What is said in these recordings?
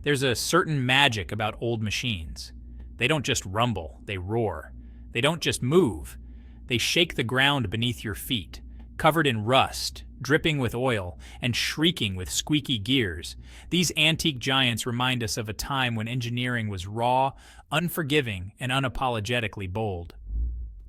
There's a certain magic about old machines. They don't just rumble, they roar. They don't just move, they shake the ground beneath your feet, covered in rust, dripping with oil, and shrieking with squeaky gears. These antique giants remind us of a time when engineering was raw, unforgiving, and unapologetically bold.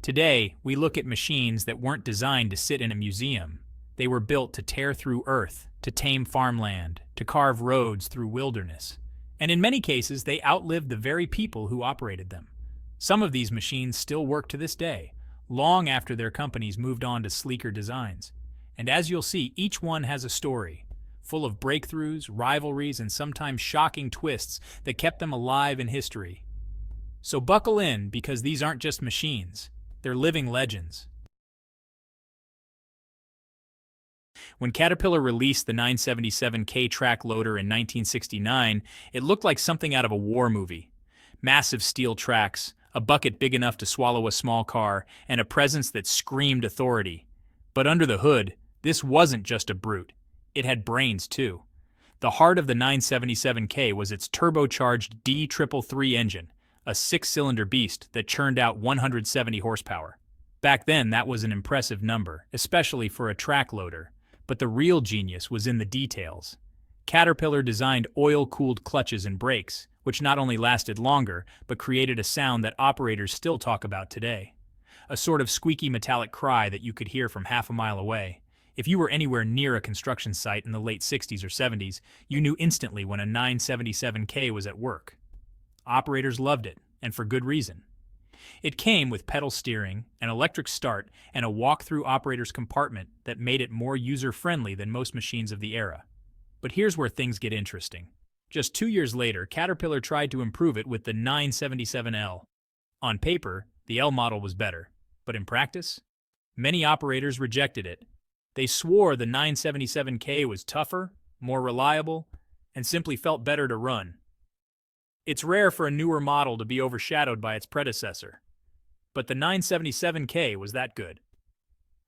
Today, we look at machines that weren't designed to sit in a museum. They were built to tear through earth, to tame farmland, to carve roads through wilderness. And in many cases, they outlived the very people who operated them. Some of these machines still work to this day, long after their companies moved on to sleeker designs. And as you'll see, each one has a story, full of breakthroughs, rivalries, and sometimes shocking twists that kept them alive in history. So buckle in, because these aren't just machines, they're living legends. When Caterpillar released the 977K track loader in 1969, it looked like something out of a war movie. Massive steel tracks, a bucket big enough to swallow a small car, and a presence that screamed authority. But under the hood, this wasn't just a brute. It had brains too. The heart of the 977K was its turbocharged D333 engine, a six-cylinder beast that churned out 170 horsepower. Back then, that was an impressive number, especially for a track loader. But the real genius was in the details. Caterpillar designed oil-cooled clutches and brakes, which not only lasted longer, but created a sound that operators still talk about today. A sort of squeaky metallic cry that you could hear from half a mile away. If you were anywhere near a construction site in the late 60s or 70s, you knew instantly when a 977K was at work. Operators loved it, and for good reason. It came with pedal steering, an electric start, and a walk-through operator's compartment that made it more user-friendly than most machines of the era. But here's where things get interesting. Just 2 years later, Caterpillar tried to improve it with the 977L. On paper, the L model was better, but in practice, many operators rejected it. They swore the 977K was tougher, more reliable, and simply felt better to run. It's rare for a newer model to be overshadowed by its predecessor, but the 977K was that good.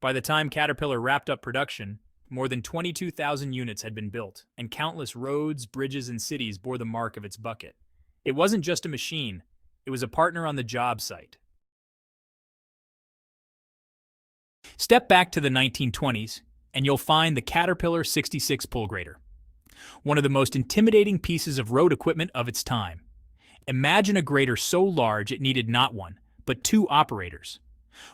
By the time Caterpillar wrapped up production, more than 22,000 units had been built, and countless roads, bridges, and cities bore the mark of its bucket. It wasn't just a machine, it was a partner on the job site. Step back to the 1920s, and you'll find the Caterpillar 66 pull grader, one of the most intimidating pieces of road equipment of its time. Imagine a grader so large it needed not one, but two operators.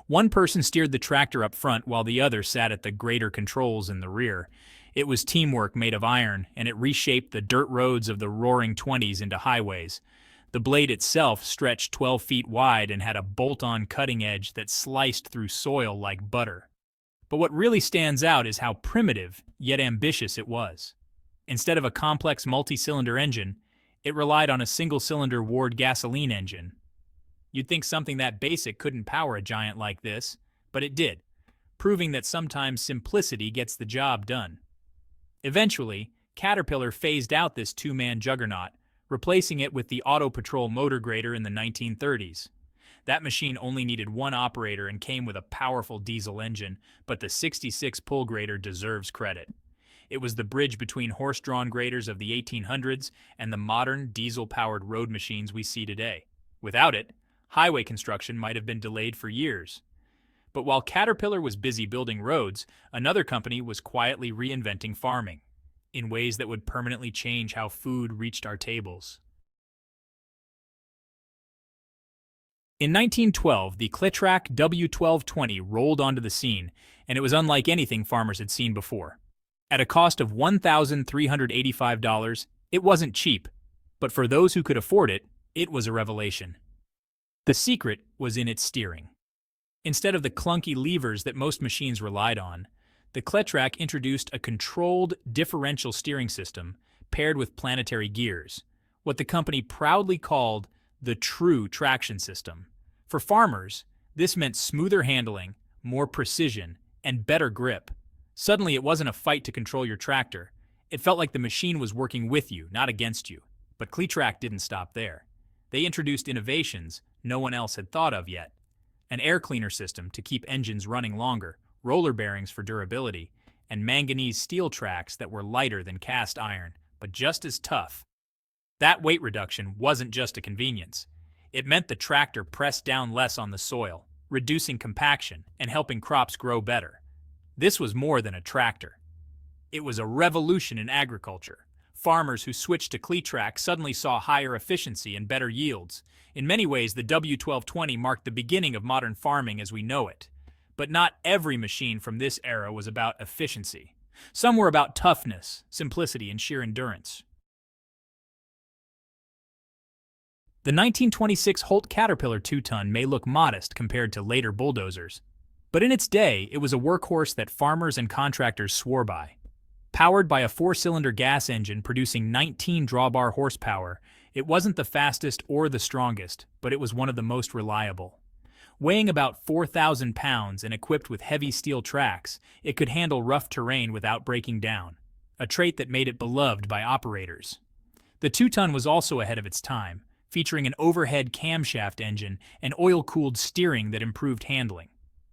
One person steered the tractor up front while the other sat at the grader controls in the rear. It was teamwork made of iron, and it reshaped the dirt roads of the roaring 20s into highways. The blade itself stretched 12 feet wide and had a bolt-on cutting edge that sliced through soil like butter. But what really stands out is how primitive, yet ambitious it was. Instead of a complex multi-cylinder engine, it relied on a single-cylinder Ward gasoline engine. You'd think something that basic couldn't power a giant like this, but it did, proving that sometimes simplicity gets the job done. Eventually, Caterpillar phased out this two-man juggernaut, replacing it with the Auto Patrol motor grader in the 1930s. That machine only needed one operator and came with a powerful diesel engine, but the 66 pull grader deserves credit. It was the bridge between horse-drawn graders of the 1800s and the modern diesel-powered road machines we see today. Without it, highway construction might have been delayed for years. But while Caterpillar was busy building roads, another company was quietly reinventing farming, in ways that would permanently change how food reached our tables. In 1912, the Clitrac W1220 rolled onto the scene, and it was unlike anything farmers had seen before. At a cost of $1,385, it wasn't cheap, but for those who could afford it, it was a revelation. The secret was in its steering. Instead of the clunky levers that most machines relied on, the Clitrac introduced a controlled differential steering system paired with planetary gears, what the company proudly called the true traction system. For farmers, this meant smoother handling, more precision, and better grip. Suddenly, it wasn't a fight to control your tractor. It felt like the machine was working with you, not against you. But Clitrac didn't stop there. They introduced innovations no one else had thought of yet. An air cleaner system to keep engines running longer, roller bearings for durability, and manganese steel tracks that were lighter than cast iron, but just as tough. That weight reduction wasn't just a convenience. It meant the tractor pressed down less on the soil, reducing compaction and helping crops grow better. This was more than a tractor. It was a revolution in agriculture. Farmers who switched to Cleatrack suddenly saw higher efficiency and better yields. In many ways, the W1220 marked the beginning of modern farming as we know it. But not every machine from this era was about efficiency. Some were about toughness, simplicity, and sheer endurance. The 1926 Holt Caterpillar 2-ton may look modest compared to later bulldozers, but in its day, it was a workhorse that farmers and contractors swore by. Powered by a 4-cylinder gas engine producing 19 drawbar horsepower, it wasn't the fastest or the strongest, but it was one of the most reliable. Weighing about 4,000 pounds and equipped with heavy steel tracks, it could handle rough terrain without breaking down, a trait that made it beloved by operators. The 2-ton was also ahead of its time, featuring an overhead camshaft engine and oil-cooled steering that improved handling.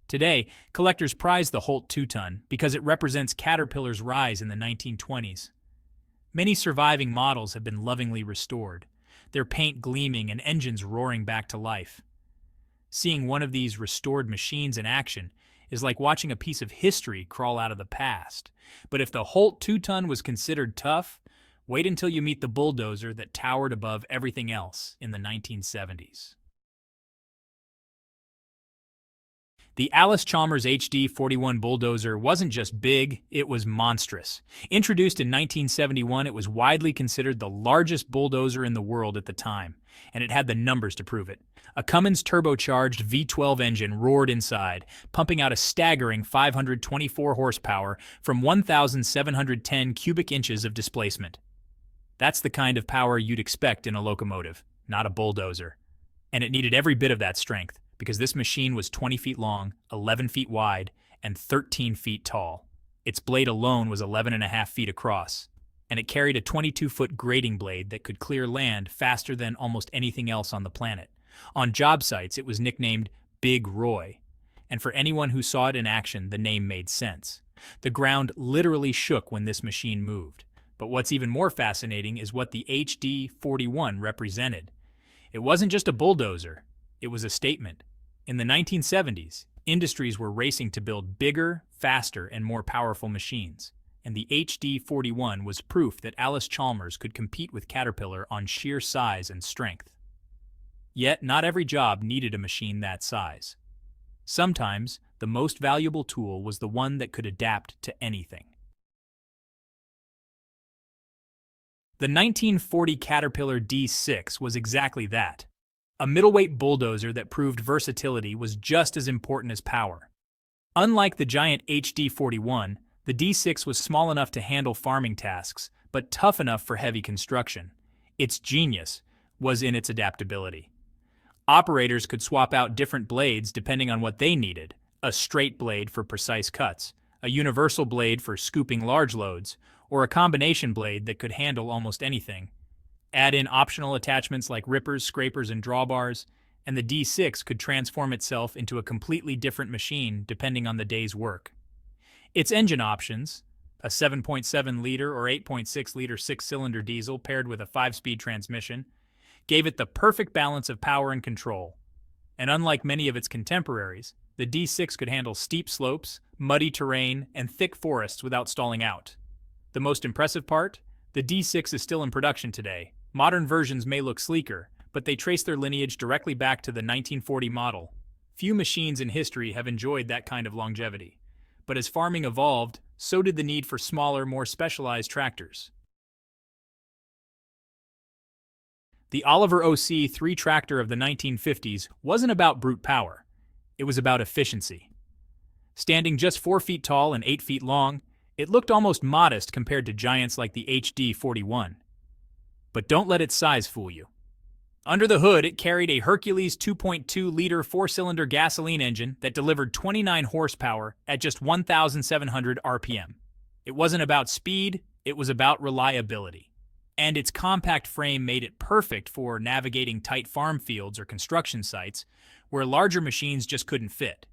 Today, collectors prize the Holt 2-ton because it represents Caterpillar's rise in the 1920s. Many surviving models have been lovingly restored, their paint gleaming and engines roaring back to life. Seeing one of these restored machines in action is like watching a piece of history crawl out of the past. But if the Holt 2-ton was considered tough, wait until you meet the bulldozer that towered above everything else in the 1970s. The Allis-Chalmers HD41 bulldozer wasn't just big, it was monstrous. Introduced in 1971, it was widely considered the largest bulldozer in the world at the time, and it had the numbers to prove it. A Cummins turbocharged V12 engine roared inside, pumping out a staggering 524 horsepower from 1,710 cubic inches of displacement. That's the kind of power you'd expect in a locomotive, not a bulldozer. And it needed every bit of that strength, because this machine was 20 feet long, 11 feet wide, and 13 feet tall. Its blade alone was 11.5 feet across, and it carried a 22-foot grading blade that could clear land faster than almost anything else on the planet. On job sites, it was nicknamed Big Roy, and for anyone who saw it in action, the name made sense. The ground literally shook when this machine moved. But what's even more fascinating is what the HD41 represented. It wasn't just a bulldozer. It was a statement. In the 1970s, industries were racing to build bigger, faster, and more powerful machines, and the HD41 was proof that Allis-Chalmers could compete with Caterpillar on sheer size and strength. Yet, not every job needed a machine that size. Sometimes, the most valuable tool was the one that could adapt to anything. The 1940 Caterpillar D6 was exactly that. A middleweight bulldozer that proved versatility was just as important as power. Unlike the giant HD41, the D6 was small enough to handle farming tasks, but tough enough for heavy construction. Its genius was in its adaptability. Operators could swap out different blades depending on what they needed: a straight blade for precise cuts, a universal blade for scooping large loads, or a combination blade that could handle almost anything. Add in optional attachments like rippers, scrapers, and drawbars, and the D6 could transform itself into a completely different machine depending on the day's work. Its engine options, a 7.7-liter or 8.6-liter 6-cylinder diesel paired with a 5-speed transmission, gave it the perfect balance of power and control. And unlike many of its contemporaries, the D6 could handle steep slopes, muddy terrain, and thick forests without stalling out. The most impressive part? The D6 is still in production today. Modern versions may look sleeker, but they trace their lineage directly back to the 1940 model. Few machines in history have enjoyed that kind of longevity. But as farming evolved, so did the need for smaller, more specialized tractors. The Oliver OC3 tractor of the 1950s wasn't about brute power. It was about efficiency. Standing just 4 feet tall and 8 feet long, it looked almost modest compared to giants like the HD41. But don't let its size fool you. Under the hood, it carried a Hercules 2.2-liter 4-cylinder gasoline engine that delivered 29 horsepower at just 1,700 RPM. It wasn't about speed, it was about reliability. And its compact frame made it perfect for navigating tight farm fields or construction sites where larger machines just couldn't fit.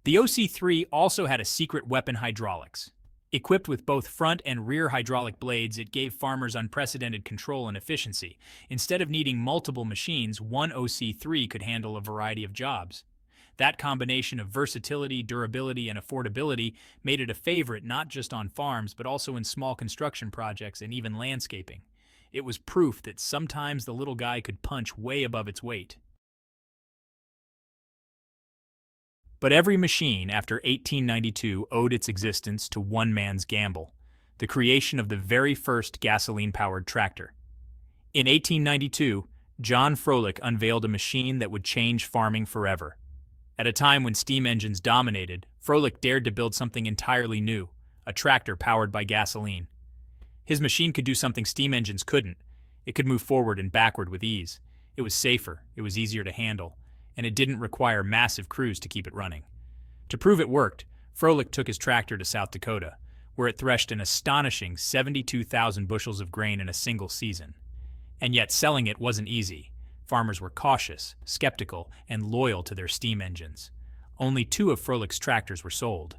The OC3 also had a secret weapon: hydraulics. Equipped with both front and rear hydraulic blades, it gave farmers unprecedented control and efficiency. Instead of needing multiple machines, one OC3 could handle a variety of jobs. That combination of versatility, durability, and affordability made it a favorite not just on farms, but also in small construction projects and even landscaping. It was proof that sometimes the little guy could punch way above its weight. But every machine after 1892 owed its existence to one man's gamble, the creation of the very first gasoline-powered tractor. In 1892, John Froelich unveiled a machine that would change farming forever. At a time when steam engines dominated, Froelich dared to build something entirely new, a tractor powered by gasoline. His machine could do something steam engines couldn't. It could move forward and backward with ease. It was safer, it was easier to handle, and it didn't require massive crews to keep it running. To prove it worked, Froelich took his tractor to South Dakota, where it threshed an astonishing 72,000 bushels of grain in a single season. And yet selling it wasn't easy. Farmers were cautious, skeptical, and loyal to their steam engines. Only 2 of Froelich's tractors were sold,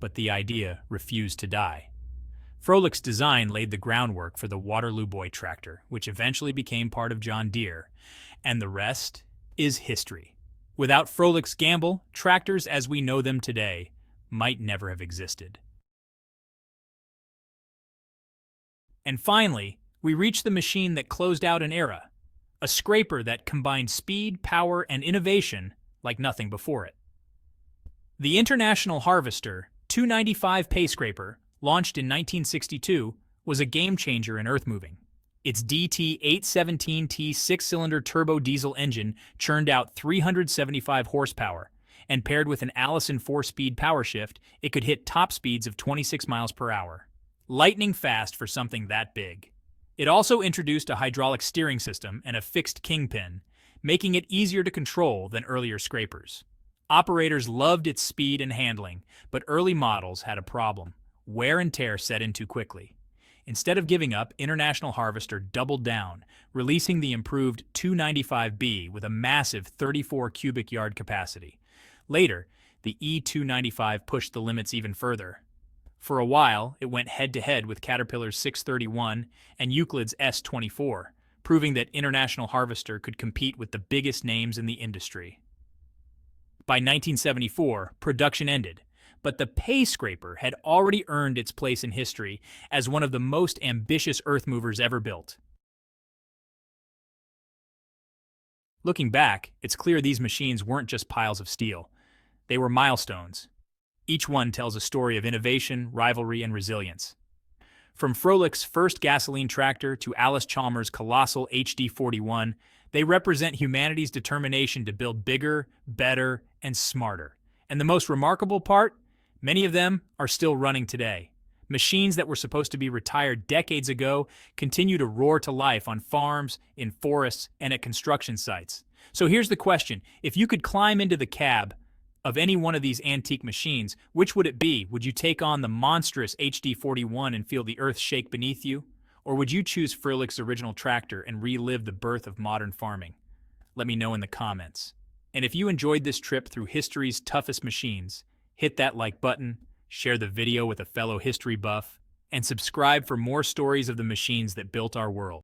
but the idea refused to die. Froelich's design laid the groundwork for the Waterloo Boy tractor, which eventually became part of John Deere, and the rest is history. Without Froelich's gamble, tractors as we know them today might never have existed. And finally, we reach the machine that closed out an era. A scraper that combined speed, power, and innovation like nothing before it. The International Harvester 295 pay scraper, launched in 1962, was a game-changer in earthmoving. Its DT817T 6-cylinder turbo diesel engine churned out 375 horsepower, and paired with an Allison 4-speed power shift, it could hit top speeds of 26 miles per hour. Lightning fast for something that big. It also introduced a hydraulic steering system and a fixed kingpin, making it easier to control than earlier scrapers. Operators loved its speed and handling, but early models had a problem. Wear and tear set in too quickly. Instead of giving up, International Harvester doubled down, releasing the improved 295B with a massive 34 cubic yard capacity. Later, the E295 pushed the limits even further. For a while, it went head-to-head with Caterpillar's 631 and Euclid's S24, proving that International Harvester could compete with the biggest names in the industry. By 1974, production ended, but the pay scraper had already earned its place in history as one of the most ambitious earth movers ever built. Looking back, it's clear these machines weren't just piles of steel. They were milestones. Each one tells a story of innovation, rivalry, and resilience. From Froelich's first gasoline tractor to Alice Chalmers' colossal HD41, they represent humanity's determination to build bigger, better, and smarter. And the most remarkable part? Many of them are still running today. Machines that were supposed to be retired decades ago continue to roar to life on farms, in forests, and at construction sites. So here's the question. If you could climb into the cab of any one of these antique machines, which would it be? Would you take on the monstrous HD41 and feel the earth shake beneath you? Or would you choose Froelich's original tractor and relive the birth of modern farming? Let me know in the comments. And if you enjoyed this trip through history's toughest machines, hit that like button, share the video with a fellow history buff, and subscribe for more stories of the machines that built our world.